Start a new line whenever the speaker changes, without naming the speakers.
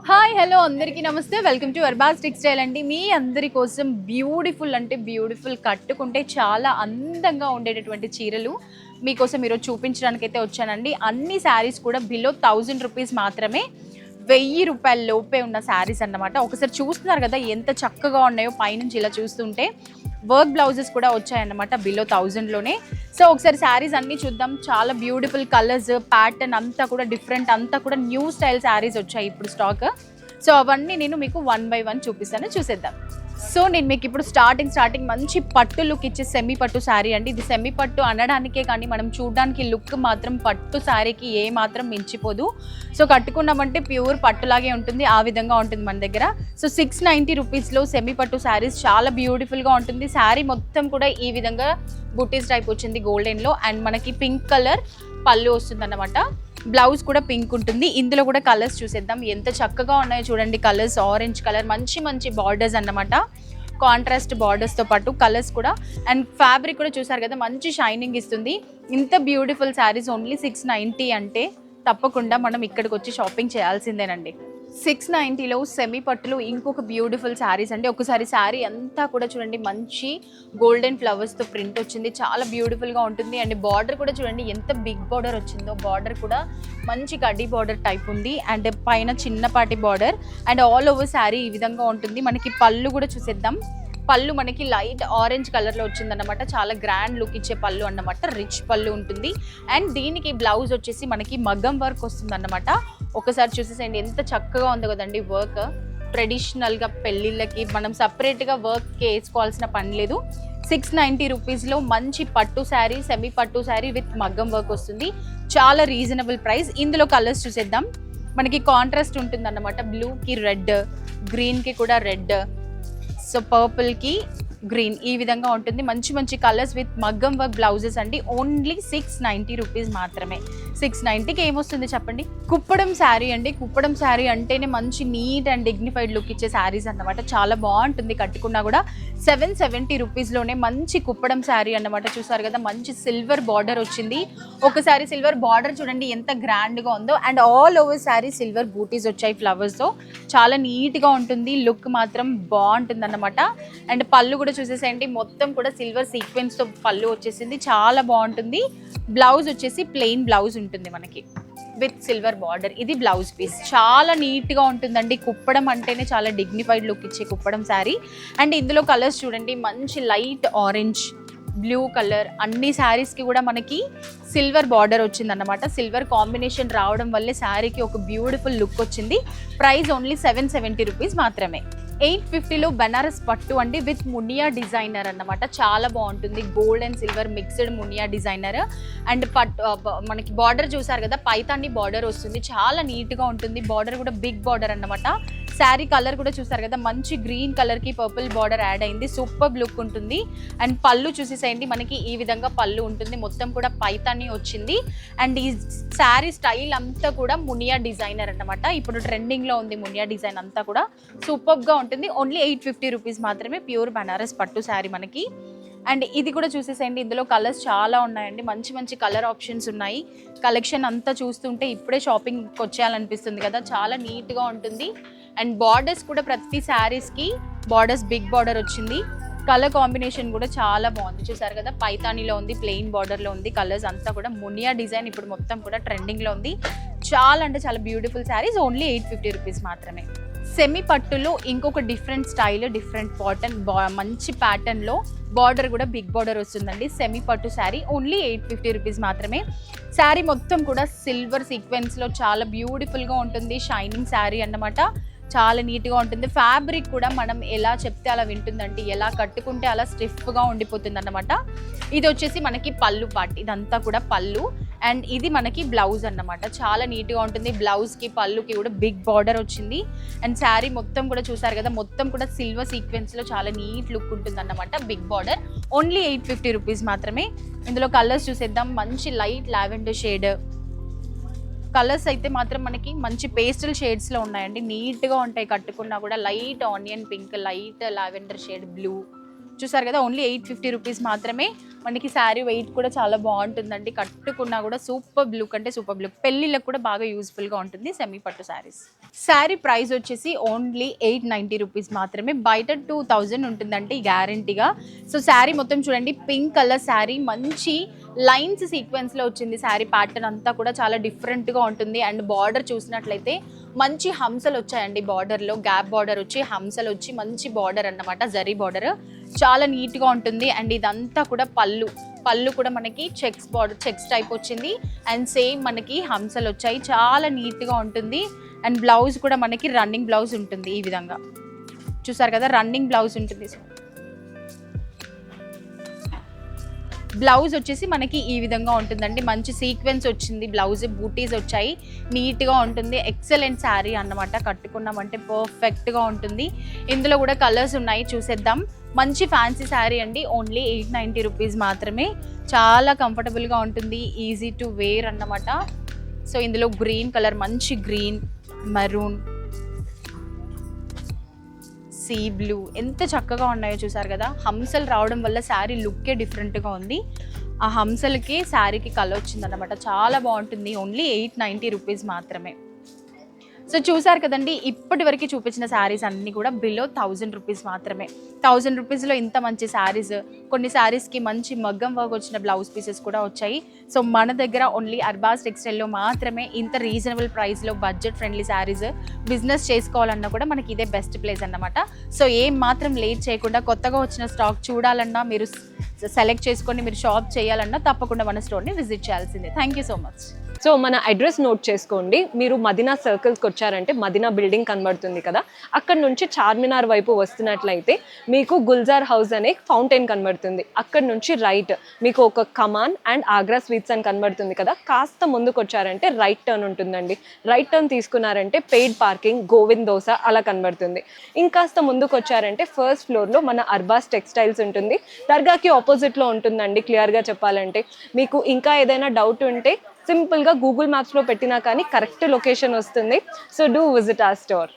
Hi hello అందరికీ నమస్తే. Welcome to Arbaaz textile అండి. మీ అందరి కోసం బ్యూటిఫుల్ అంటే బ్యూటిఫుల్ కట్టుకుంటే చాలా అందంగా ఉండేటటువంటి చీరలు మీకోసం ఈరోజు చూపించడానికైతే వచ్చానండి. అన్ని శారీస్ కూడా బిలో 1000 రూపీస్ మాత్రమే, 1000 రూపాయల లోపే ఉన్న శారీస్ అన్నమాట. ఒకసారి చూస్తున్నారు కదా ఎంత చక్కగా ఉన్నాయో, పైనుంచి ఇలా చూస్తుంటే వర్క్ బ్లౌజెస్ కూడా వచ్చాయన్నమాట బిలో 1000లోనే. సో ఒకసారి శారీస్ అన్నీ చూద్దాం. చాలా బ్యూటిఫుల్ కలర్స్, ప్యాటర్న్ అంతా కూడా డిఫరెంట్, అంతా కూడా న్యూ స్టైల్ శారీస్ వచ్చాయి ఇప్పుడు స్టాక్. సో అవన్నీ నేను మీకు 1 బై 1 చూపిస్తాను, చూసేద్దాం. సో నేను మీకు ఇప్పుడు స్టార్టింగ్ మంచి పట్టు లుక్ ఇచ్చే సెమీ పట్టు శారీ అండి. ఇది సెమీ పట్టు అనడానికే కానీ మనం చూడడానికి లుక్ మాత్రం పట్టు శారీకి ఏ మాత్రం మించిపోదు. సో కట్టుకున్నామంటే ప్యూర్ పట్టులాగే ఉంటుంది, ఆ విధంగా ఉంటుంది మన దగ్గర. సో 690 రూపీస్లో సెమీ పట్టు శారీస్ చాలా బ్యూటిఫుల్గా ఉంటుంది. శారీ మొత్తం కూడా ఈ విధంగా బుటీస్ టైప్ వచ్చింది గోల్డెన్లో, అండ్ మనకి పింక్ కలర్ పళ్ళు వస్తుంది అన్నమాట. బ్లౌజ్ కూడా పింక్ ఉంటుంది. ఇందులో కూడా కలర్స్ చూసేద్దాం, ఎంత చక్కగా ఉన్నాయో చూడండి. కలర్స్ ఆరెంజ్ కలర్, మంచి బార్డర్స్ అన్నమాట, కాంట్రాస్ట్ బార్డర్స్తో పాటు కలర్స్ కూడా. అండ్ ఫ్యాబ్రిక్ కూడా చూసారు కదా, మంచి షైనింగ్ ఇస్తుంది. ఇంత బ్యూటిఫుల్ శారీస్ ఓన్లీ 690 అంటే తప్పకుండా మనం ఇక్కడికి వచ్చి షాపింగ్ చేయాల్సిందేనండి. 690లో సెమీ పట్టులో ఇంకొక బ్యూటిఫుల్ శారీస్ అండి. ఒకసారి శారీ అంతా కూడా చూడండి, మంచి గోల్డెన్ ఫ్లవర్స్తో ప్రింట్ వచ్చింది, చాలా బ్యూటిఫుల్గా ఉంటుంది. అండ్ బార్డర్ కూడా చూడండి ఎంత బిగ్ బార్డర్ వచ్చిందో. బార్డర్ కూడా మంచి కడ్డీ బార్డర్ టైప్ ఉంది, అండ్ పైన చిన్నపాటి border, and all over sari ఈ విధంగా ఉంటుంది. మనకి పళ్ళు కూడా చూసేద్దాం. పళ్ళు మనకి లైట్ ఆరెంజ్ కలర్లో వచ్చిందన్నమాట, చాలా గ్రాండ్ లుక్ ఇచ్చే పళ్ళు అన్నమాట, రిచ్ పళ్ళు ఉంటుంది. అండ్ దీనికి బ్లౌజ్ వచ్చేసి మనకి మగ్గం వర్క్ వస్తుంది అన్నమాట. ఒకసారి చూసేసేయండి ఎంత చక్కగా ఉందో కదండి వర్క్. ట్రెడిషనల్గా పెళ్ళిళ్ళకి మనం సపరేట్గా వర్క్కి వేసుకోవాల్సిన పని లేదు. 690 రూపీస్లో మంచి పట్టు శారీ, సెమీ పట్టు శారీ విత్ మగ్గం వర్క్ వస్తుంది. చాలా రీజనబుల్ ప్రైస్. ఇందులో కలర్స్ చూసేద్దాం. మనకి కాంట్రాస్ట్ ఉంటుంది అన్నమాట, బ్లూకి రెడ్, గ్రీన్కి కూడా రెడ్, సో పర్పుల్కి గ్రీన్, ఈ విధంగా ఉంటుంది. మంచి కలర్స్ విత్ మగ్గం వర్క్ బ్లౌజెస్ అండి. ఓన్లీ 690 రూపీస్ మాత్రమే. 690కి ఏమొస్తుంది చెప్పండి? కుప్పడం శారీ అండి. కుప్పడం శారీ అంటేనే మంచి నీట్ అండ్ డిగ్నిఫైడ్ లుక్ ఇచ్చే శారీస్ అన్నమాట, చాలా బాగుంటుంది కట్టుకున్నా కూడా. 770 రూపీస్లోనే మంచి కుప్పడం శారీ అన్నమాట. చూసారు కదా, మంచి సిల్వర్ బార్డర్ వచ్చింది. ఒకసారి సిల్వర్ బార్డర్ చూడండి ఎంత గ్రాండ్గా ఉందో, and all over sari silver buttis వచ్చాయి ఫ్లవర్స్తో, చాలా నీట్గా ఉంటుంది. లుక్ మాత్రం బాగుంటుంది అన్నమాట. అండ్ పళ్ళు కూడా చూసేసేయండి, మొత్తం కూడా సిల్వర్ సీక్వెన్స్తో పళ్ళు వచ్చేసింది, చాలా బాగుంటుంది. బ్లౌజ్ వచ్చేసి ప్లెయిన్ బ్లౌజ్ ఉంటుంది మనకి విత్ సిల్వర్ బార్డర్. ఇది బ్లౌజ్ పీస్, చాలా నీట్గా ఉంటుందండి. కుప్పడం అంటేనే చాలా డిగ్నిఫైడ్ లుక్ ఇచ్చే కుప్పడం శారీ. అండ్ ఇందులో కలర్స్ చూడండి, మంచి లైట్ ఆరెంజ్, బ్లూ కలర్. అన్ని శారీస్కి కూడా మనకి సిల్వర్ బార్డర్ వచ్చిందన్నమాట. సిల్వర్ కాంబినేషన్ రావడం వల్లే శారీకి ఒక బ్యూటిఫుల్ లుక్ వచ్చింది. ప్రైస్ ఓన్లీ 770 రూపీస్ మాత్రమే. 850లో బెనారస్ పట్టు అండి విత్ మునియా డిజైనర్ అన్నమాట, చాలా బాగుంటుంది. Gold and silver mixed Muniya designer. And మనకి బార్డర్ చూసారు కదా, పైతాన్ని బార్డర్ వస్తుంది, చాలా నీట్గా ఉంటుంది. బార్డర్ కూడా బిగ్ బార్డర్ అన్నమాట. శారీ కలర్ కూడా చూసారు కదా, మంచి గ్రీన్ కలర్కి పర్పుల్ బార్డర్ యాడ్ అయింది, సూపర్ లుక్ ఉంటుంది. అండ్ పళ్ళు చూసేసేయండి, మనకి ఈ విధంగా పళ్ళు ఉంటుంది, మొత్తం కూడా పైతాన్ని వచ్చింది. అండ్ ఈ శారీ స్టైల్ అంతా కూడా మునియా డిజైనర్ అన్నమాట. ఇప్పుడు ట్రెండింగ్లో ఉంది మునియా డిజైన్ అంతా కూడా, సూపర్గా ఉంటుంది. ఓన్లీ 850 రూపీస్ మాత్రమే, ప్యూర్ బనారస్ పట్టు శారీ మనకి. అండ్ ఇది కూడా చూసేసేయండి, ఇందులో కలర్స్ చాలా ఉన్నాయండి, మంచి కలర్ ఆప్షన్స్ ఉన్నాయి. కలెక్షన్ అంతా చూస్తుంటే ఇప్పుడే షాపింగ్కి వచ్చేయాలనిపిస్తుంది కదా, చాలా నీట్గా ఉంటుంది. అండ్ బార్డర్స్ కూడా ప్రతి శారీస్కి బార్డర్స్ బిగ్ బార్డర్ వచ్చింది. కలర్ కాంబినేషన్ కూడా చాలా బాగుంది, చూసారు కదా, పైతానీలో ఉంది, ప్లెయిన్ బార్డర్లో ఉంది. కలర్స్ అంతా కూడా మునియా డిజైన్ ఇప్పుడు మొత్తం కూడా ట్రెండింగ్లో ఉంది. చాలా అంటే చాలా బ్యూటిఫుల్ శారీస్, ఓన్లీ 850 రూపీస్ మాత్రమే. సెమీ పట్టులో ఇంకొక డిఫరెంట్ స్టైల్, డిఫరెంట్ పాటర్న్, మంచి ప్యాటర్న్లో బార్డర్ కూడా బిగ్ బార్డర్ వస్తుందండి. సెమీ పట్టు శారీ ఓన్లీ 850 రూపీస్ మాత్రమే. శారీ మొత్తం కూడా సిల్వర్ సీక్వెన్స్లో చాలా బ్యూటిఫుల్గా ఉంటుంది. షైనింగ్ శారీ అన్నమాట, చాలా నీట్గా ఉంటుంది. ఫ్యాబ్రిక్ కూడా మనం ఎలా చెప్తే అలా వింటుందండి, ఎలా కట్టుకుంటే అలా స్టిఫ్గా ఉండిపోతుంది అన్నమాట. ఇది వచ్చేసి మనకి పళ్ళు పార్ట్, ఇదంతా కూడా పళ్ళు. అండ్ ఇది మనకి బ్లౌజ్ అన్నమాట, చాలా నీట్గా ఉంటుంది. బ్లౌజ్కి పళ్ళుకి కూడా బిగ్ బార్డర్ వచ్చింది. అండ్ శారీ మొత్తం కూడా చూసారు కదా, మొత్తం కూడా సిల్వర్ సీక్వెన్స్లో చాలా నీట్ లుక్ ఉంటుంది అన్నమాట. బిగ్ బార్డర్, ఓన్లీ 850 రూపీస్ మాత్రమే. ఇందులో కలర్స్ చూసేద్దాం. మంచి లైట్ లావెండర్ షేడ్ కలర్స్ అయితే మాత్రం మనకి మంచి పేస్టల్ షేడ్స్లో ఉన్నాయండి, నీట్గా ఉంటాయి కట్టుకున్నా కూడా. Light onion pink, light lavender shade blue, చూసారు కదా, ఓన్లీ 850 రూపీస్ మాత్రమే. మనకి శారీ వెయిట్ కూడా చాలా బాగుంటుందండి, కట్టుకున్నా కూడా సూపర్ లుక్ అంటే సూపర్ లుక్, పెళ్ళిళ్ళకి కూడా బాగా యూస్ఫుల్గా ఉంటుంది సెమీ పట్టు శారీస్. శారీ ప్రైస్ వచ్చేసి ఓన్లీ 890 రూపీస్ మాత్రమే, బయట 2000 ఉంటుందండి గ్యారంటీగా. సో శారీ మొత్తం చూడండి, పింక్ కలర్ శారీ, మంచి లైన్స్ సీక్వెన్స్లో వచ్చింది శారీ ప్యాటర్న్ అంతా కూడా చాలా డిఫరెంట్గా ఉంటుంది. అండ్ బార్డర్ చూసినట్లయితే మంచి హంసలు వచ్చాయండి, బార్డర్లో గ్యాప్ బార్డర్ వచ్చి హంసలు వచ్చి మంచి బార్డర్ అన్నమాట, జరీ బార్డర్ చాలా నీట్గా ఉంటుంది. అండ్ ఇదంతా కూడా పళ్ళు కూడా మనకి చెక్స్ బార్డర్, చెక్స్ టైప్ వచ్చింది. అండ్ సేమ్ మనకి హంసలు వచ్చాయి, చాలా నీట్గా ఉంటుంది. అండ్ బ్లౌజ్ కూడా మనకి రన్నింగ్ బ్లౌజ్ ఉంటుంది, ఈ విధంగా చూసారు కదా, రన్నింగ్ బ్లౌజ్ ఉంటుంది. బ్లౌజ్ వచ్చేసి మనకి ఈ విధంగా ఉంటుందండి, మంచి సీక్వెన్స్ వచ్చింది, బ్లౌజ్ బూటీస్ వచ్చాయి, నీట్గా ఉంటుంది. ఎక్సలెంట్ శారీ అన్నమాట, కట్టుకున్నామంటే పర్ఫెక్ట్గా ఉంటుంది. ఇందులో కూడా కలర్స్ ఉన్నాయి, చూసేద్దాం. మంచి ఫ్యాన్సీ శారీ అండి, ఓన్లీ 890 రూపీస్ మాత్రమే. చాలా కంఫర్టబుల్గా ఉంటుంది, ఈజీ టు వేర్ అన్నమాట. సో ఇందులో గ్రీన్ కలర్, మంచి గ్రీన్, మెరూన్, సీ బ్లూ ఎంత చక్కగా ఉన్నాయో చూసారు కదా. హంసలు రావడం వల్ల శారీ లుక్కే డిఫరెంట్గా ఉంది. ఆ హంసలకి శారీకి కలర్ వచ్చిందన్నమాట, చాలా బాగుంటుంది. ఓన్లీ 890 రూపీస్ మాత్రమే. సో చూసారు కదండి, ఇప్పటి వరకు చూపించిన శారీస్ అన్నీ కూడా బిలో 1000 రూపీస్ మాత్రమే. 1000 రూపీస్లో ఇంత మంచి శారీస్, కొన్ని శారీస్కి మంచి మగ్గం వర్క్ వచ్చిన బ్లౌజ్ పీసెస్ కూడా వచ్చాయి. సో మన దగ్గర ఓన్లీ అర్బాస్ టెక్స్టైల్లో మాత్రమే ఇంత రీజనబుల్ ప్రైస్లో బడ్జెట్ ఫ్రెండ్లీ శారీస్. బిజినెస్ చేసుకోవాలన్నా కూడా మనకి ఇదే బెస్ట్ ప్లేస్ అన్నమాట. సో ఏం మాత్రం లేట్ చేయకుండా, కొత్తగా వచ్చిన స్టాక్ చూడాలన్నా, మీరు సెలెక్ట్ చేసుకొని మీరు షాప్ చేయాలన్నా తప్పకుండా మన స్టోర్ని విజిట్ చేయాల్సిందే. Thank you so much.
So మన అడ్రస్ నోట్ చేసుకోండి. మీరు మదీనా సర్కిల్స్కి వచ్చారంటే మదీనా బిల్డింగ్ కనబడుతుంది కదా, అక్కడ నుంచి చార్మినార్ వైపు వస్తున్నట్లయితే మీకు గుల్జార్ హౌస్ అనే ఫౌంటైన్ కనబడుతుంది. అక్కడ నుంచి రైట్ మీకు ఒక కమాన్ అండ్ ఆగ్రా స్వీట్స్ అని కనబడుతుంది కదా, కాస్త ముందుకు వచ్చారంటే రైట్ టర్న్ ఉంటుందండి. రైట్ టర్న్ తీసుకున్నారంటే పెయిడ్ పార్కింగ్, గోవింద్ దోస అలా కనబడుతుంది. ఇంకాస్త ముందుకు వచ్చారంటే ఫస్ట్ ఫ్లోర్లో మన అర్బాస్ టెక్స్టైల్స్ ఉంటుంది, దర్గాకి ఆపోజిట్లో ఉంటుందండి. క్లియర్గా చెప్పాలంటే మీకు ఇంకా ఏదైనా డౌట్ ఉంటే సింపుల్గా గూగుల్ మ్యాప్స్లో పెట్టినా కానీ కరెక్ట్ లొకేషన్ వస్తుంది. So do visit our store.